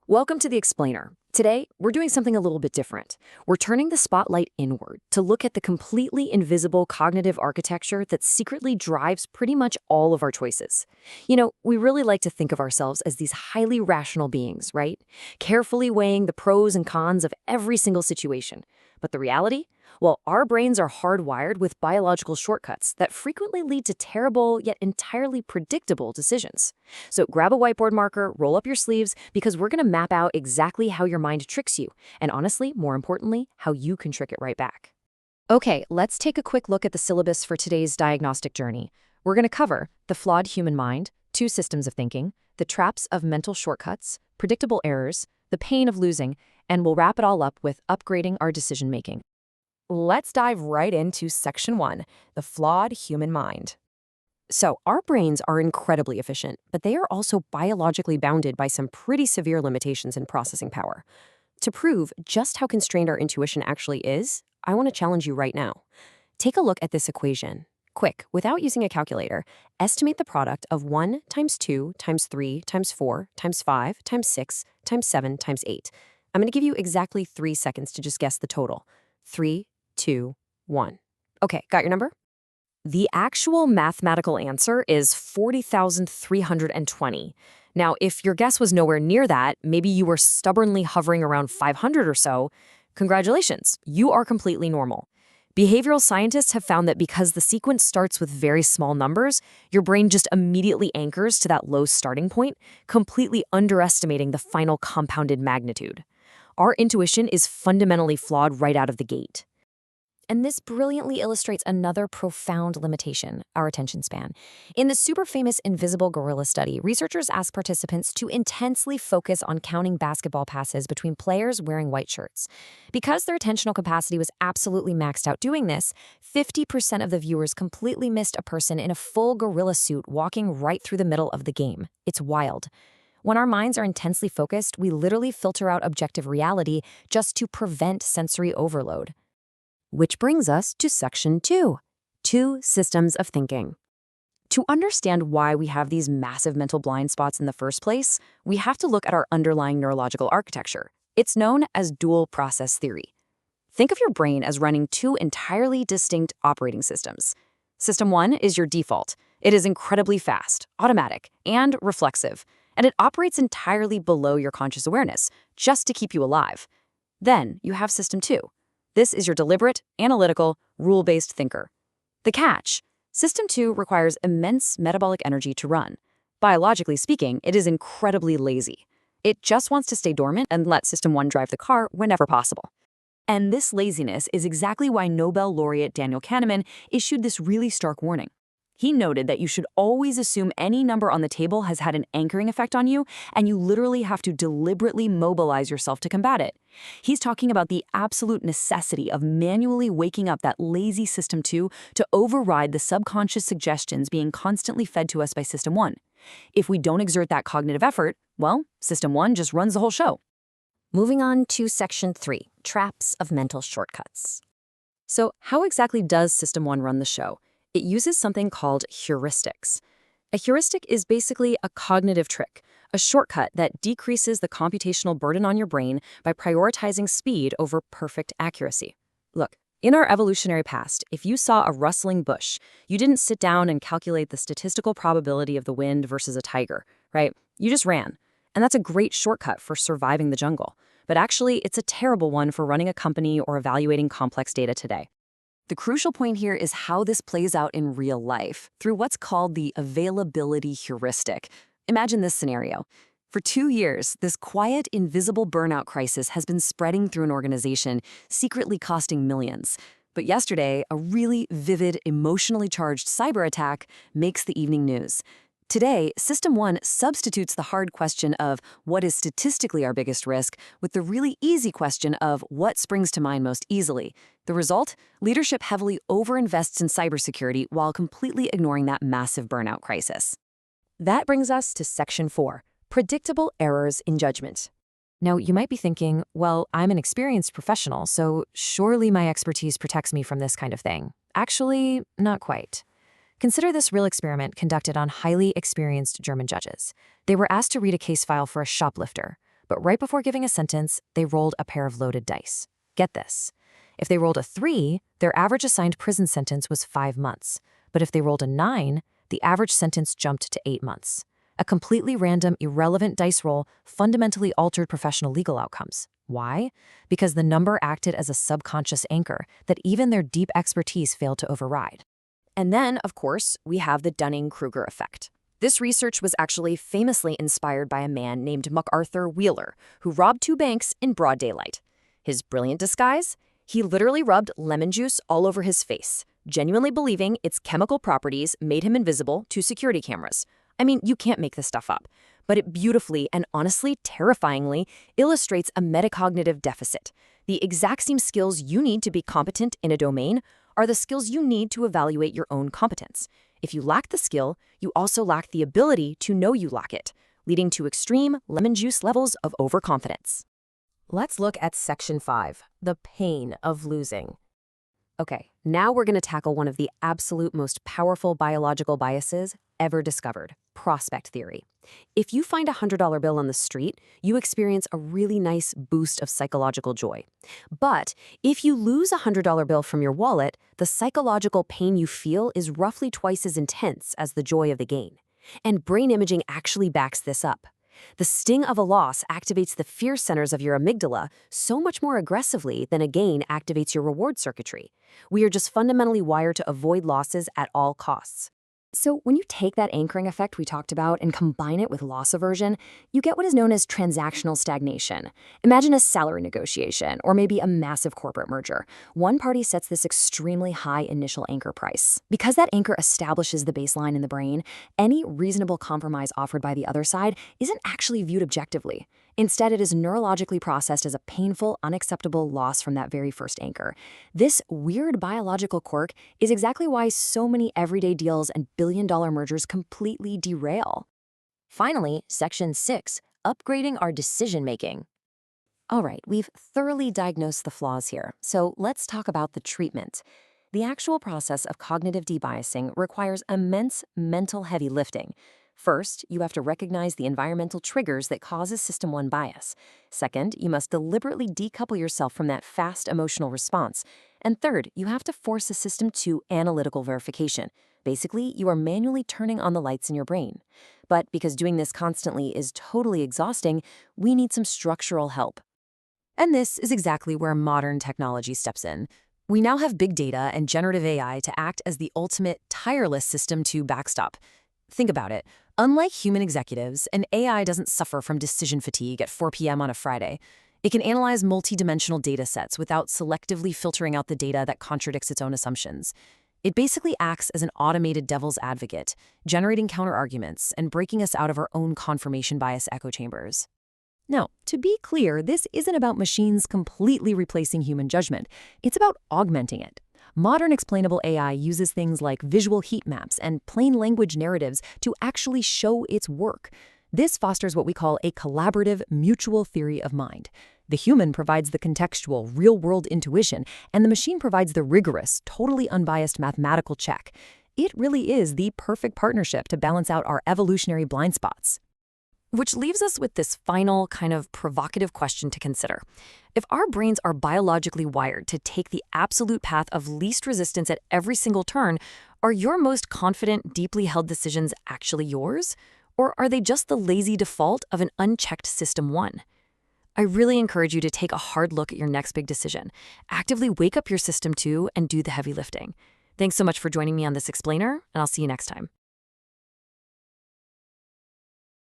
Welcome to The Explainer. Today, we're doing something a little bit different. We're turning the spotlight inward to look at the completely invisible cognitive architecture that secretly drives pretty much all of our choices. We really like to think of ourselves as these highly rational beings, right? Carefully weighing the pros and cons of every single situation. But the reality? Well, our brains are hardwired with biological shortcuts that frequently lead to terrible yet entirely predictable decisions. So grab a whiteboard marker, roll up your sleeves, because we're going to map out exactly how your mind tricks you, and honestly, more importantly, how you can trick it right back. Okay, let's take a quick look at the syllabus for today's diagnostic journey. We're going to cover the flawed human mind, two systems of thinking, the traps of mental shortcuts, predictable errors, the pain of losing, and we'll wrap it all up with upgrading our decision-making. Let's dive right into Section 1, the flawed human mind. So, our brains are incredibly efficient, but they are also biologically bounded by some pretty severe limitations in processing power. To prove just how constrained our intuition actually is, I want to challenge you right now. Take a look at this equation. Quick, without using a calculator, estimate the product of 1 times 2 times 3 times 4 times 5 times 6 times 7 times 8. I'm going to give you exactly 3 seconds to just guess the total. 3, 2, 1. Okay, got your number? The actual mathematical answer is 40,320. Now, if your guess was nowhere near that, maybe you were stubbornly hovering around 500 or so, congratulations, you are completely normal. Behavioral scientists have found that because the sequence starts with very small numbers, your brain just immediately anchors to that low starting point, completely underestimating the final compounded magnitude. Our intuition is fundamentally flawed right out of the gate. And this brilliantly illustrates another profound limitation, our attention span. In the super famous Invisible Gorilla study, researchers asked participants to intensely focus on counting basketball passes between players wearing white shirts. Because their attentional capacity was absolutely maxed out doing this, 50% of the viewers completely missed a person in a full gorilla suit walking right through the middle of the game. It's wild. When our minds are intensely focused, we literally filter out objective reality just to prevent sensory overload. Which brings us to Section 2, two systems of thinking. To understand why we have these massive mental blind spots in the first place, we have to look at our underlying neurological architecture. It's known as dual process theory. Think of your brain as running two entirely distinct operating systems. System 1 is your default. It is incredibly fast, automatic, and reflexive, and it operates entirely below your conscious awareness, just to keep you alive. Then you have System 2. This is your deliberate, analytical, rule-based thinker. The catch: System 2 requires immense metabolic energy to run. Biologically speaking, it is incredibly lazy. It just wants to stay dormant and let System 1 drive the car whenever possible. And this laziness is exactly why Nobel laureate Daniel Kahneman issued this really stark warning. He noted that you should always assume any number on the table has had an anchoring effect on you, and you literally have to deliberately mobilize yourself to combat it. He's talking about the absolute necessity of manually waking up that lazy System 2 to override the subconscious suggestions being constantly fed to us by System 1. If we don't exert that cognitive effort, well, System 1 just runs the whole show. Moving on to Section 3, traps of mental shortcuts. So how exactly does System 1 run the show? It uses something called heuristics. A heuristic is basically a cognitive trick, a shortcut that decreases the computational burden on your brain by prioritizing speed over perfect accuracy. Look, in our evolutionary past, if you saw a rustling bush, you didn't sit down and calculate the statistical probability of the wind versus a tiger, right? You just ran. And that's a great shortcut for surviving the jungle. But actually, it's a terrible one for running a company or evaluating complex data today. The crucial point here is how this plays out in real life through what's called the availability heuristic. Imagine this scenario. For 2 years, this quiet, invisible burnout crisis has been spreading through an organization, secretly costing millions. But yesterday, a really vivid, emotionally charged cyber attack makes the evening news. Today, System 1 substitutes the hard question of what is statistically our biggest risk with the really easy question of what springs to mind most easily. The result? Leadership heavily overinvests in cybersecurity while completely ignoring that massive burnout crisis. That brings us to Section 4, predictable errors in judgment. Now, you might be thinking, well, I'm an experienced professional, so surely my expertise protects me from this kind of thing. Actually, not quite. Consider this real experiment conducted on highly experienced German judges. They were asked to read a case file for a shoplifter. But right before giving a sentence, they rolled a pair of loaded dice. Get this. If they rolled a 3, their average assigned prison sentence was 5 months. But if they rolled a 9, the average sentence jumped to 8 months. A completely random, irrelevant dice roll fundamentally altered professional legal outcomes. Why? Because the number acted as a subconscious anchor that even their deep expertise failed to override. And then, of course, we have the Dunning-Kruger effect. This research was actually famously inspired by a man named MacArthur Wheeler, who robbed 2 banks in broad daylight. His brilliant disguise? He literally rubbed lemon juice all over his face, genuinely believing its chemical properties made him invisible to security cameras. I mean, you can't make this stuff up. But it beautifully and honestly terrifyingly illustrates a metacognitive deficit. The exact same skills you need to be competent in a domain are the skills you need to evaluate your own competence. If you lack the skill, you also lack the ability to know you lack it, leading to extreme lemon juice levels of overconfidence. Let's look at Section 5, the pain of losing. Okay, now we're going to tackle one of the absolute most powerful biological biases ever discovered, prospect theory. If you find a $100 bill on the street, you experience a really nice boost of psychological joy. But if you lose a $100 bill from your wallet, the psychological pain you feel is roughly twice as intense as the joy of the gain. And brain imaging actually backs this up. The sting of a loss activates the fear centers of your amygdala so much more aggressively than a gain activates your reward circuitry. We are just fundamentally wired to avoid losses at all costs. So when you take that anchoring effect we talked about and combine it with loss aversion, you get what is known as transactional stagnation. Imagine a salary negotiation or maybe a massive corporate merger. One party sets this extremely high initial anchor price. Because that anchor establishes the baseline in the brain, any reasonable compromise offered by the other side isn't actually viewed objectively. Instead, it is neurologically processed as a painful, unacceptable loss from that very first anchor. This weird biological quirk is exactly why so many everyday deals and billion-dollar mergers completely derail. Finally, Section 6, upgrading our decision-making. All right, we've thoroughly diagnosed the flaws here, so let's talk about the treatment. The actual process of cognitive debiasing requires immense mental heavy lifting. First, you have to recognize the environmental triggers that causes System 1 bias. Second, you must deliberately decouple yourself from that fast emotional response. And third, you have to force a System 2 analytical verification. Basically, you are manually turning on the lights in your brain. But because doing this constantly is totally exhausting, we need some structural help. And this is exactly where modern technology steps in. We now have big data and generative AI to act as the ultimate tireless System 2 backstop. Think about it. Unlike human executives, an AI doesn't suffer from decision fatigue at 4 p.m. on a Friday. It can analyze multi-dimensional data sets without selectively filtering out the data that contradicts its own assumptions. It basically acts as an automated devil's advocate, generating counterarguments and breaking us out of our own confirmation bias echo chambers. Now, to be clear, this isn't about machines completely replacing human judgment. It's about augmenting it. Modern explainable AI uses things like visual heat maps and plain language narratives to actually show its work. This fosters what we call a collaborative, mutual theory of mind. The human provides the contextual, real-world intuition, and the machine provides the rigorous, totally unbiased mathematical check. It really is the perfect partnership to balance out our evolutionary blind spots. Which leaves us with this final kind of provocative question to consider. If our brains are biologically wired to take the absolute path of least resistance at every single turn, are your most confident, deeply held decisions actually yours? Or are they just the lazy default of an unchecked System 1? I really encourage you to take a hard look at your next big decision. Actively wake up your System 2 and do the heavy lifting. Thanks so much for joining me on this explainer, and I'll see you next time.